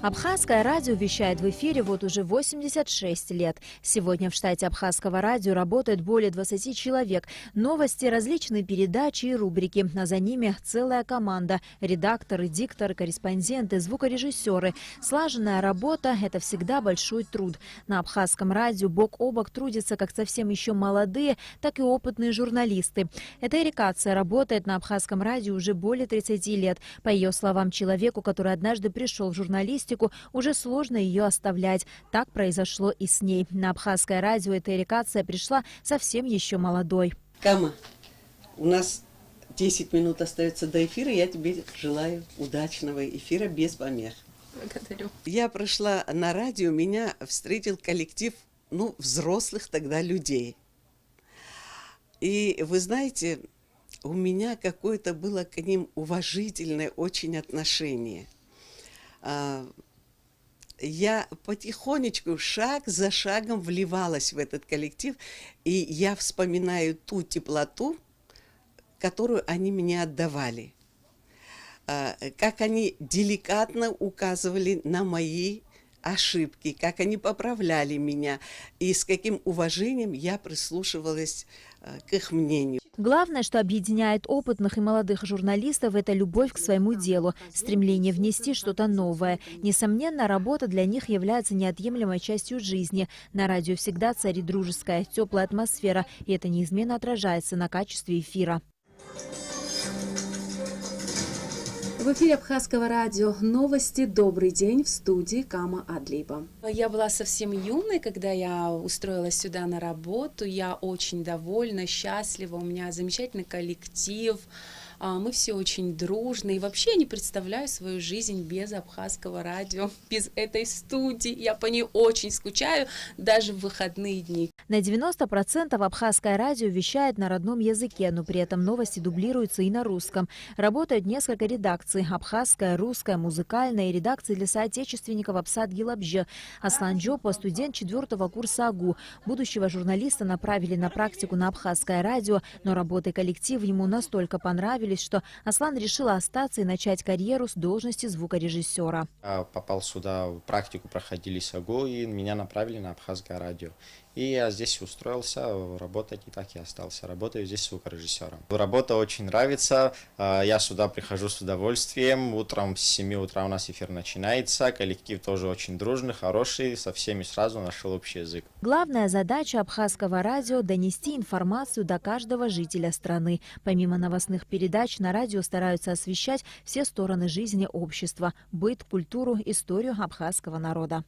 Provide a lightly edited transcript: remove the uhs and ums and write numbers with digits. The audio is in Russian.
Абхазское радио вещает в эфире вот уже 86 лет. Сегодня в штате Абхазского радио работает более 20 человек. Новости, различные передачи и рубрики. А за ними целая команда. Редакторы, дикторы, корреспонденты, звукорежиссеры. Слаженная работа – это всегда большой труд. На Абхазском радио бок о бок трудятся как совсем еще молодые, так и опытные журналисты. Эта Эрикация работает на Абхазском радио уже более 30 лет. По ее словам, человеку, который однажды пришел в журналистику, уже сложно ее оставлять. Так произошло и с ней. На Абхазское радио эта Эрикация пришла совсем еще молодой. Кама, у нас 10 минут остается до эфира. Я тебе желаю удачного эфира без помех. Благодарю. Я пришла на радио, меня встретил коллектив, взрослых тогда людей. И вы знаете, у меня какое-то было к ним уважительное очень отношение. Я потихонечку, шаг за шагом вливалась в этот коллектив, и я вспоминаю ту теплоту, которую они мне отдавали. Как они деликатно указывали на мои ошибки, как они поправляли меня, и с каким уважением я прислушивалась к их мнению. Главное, что объединяет опытных и молодых журналистов, это любовь к своему делу, стремление внести что-то новое. Несомненно, работа для них является неотъемлемой частью жизни. На радио всегда царит дружеская, теплая атмосфера, и это неизменно отражается на качестве эфира. В эфире Абхазского радио новости. Добрый день, в студии Кама Адлиба. Я была совсем юной, когда я устроилась сюда на работу. Я очень довольна, счастлива. У меня замечательный коллектив. Мы все очень дружны. И вообще я не представляю свою жизнь без Абхазского радио, без этой студии. Я по ней очень скучаю, даже в выходные дни. На 90% Абхазское радио вещает на родном языке, но при этом новости дублируются и на русском. Работают несколько редакций – абхазская, русская, музыкальная и редакции для соотечественников Абсад Гилабжи. Аслан Джопо – студент 4-го курса АГУ. Будущего журналиста направили на практику на Абхазское радио, но работы коллектива ему настолько понравились, что Аслан решил остаться и начать карьеру с должности звукорежиссера. Я попал сюда, практику проходили с АГУ, и меня направили на Абхазское радио. И я здесь устроился работать, и так и остался. Работаю здесь звукорежиссером. Работа очень нравится. Я сюда прихожу с удовольствием. Утром с 7 утра у нас эфир начинается. Коллектив тоже очень дружный, хороший. Со всеми сразу нашел общий язык. Главная задача Абхазского радио – донести информацию до каждого жителя страны. Помимо новостных передач, на радио стараются освещать все стороны жизни общества – быт, культуру, историю абхазского народа.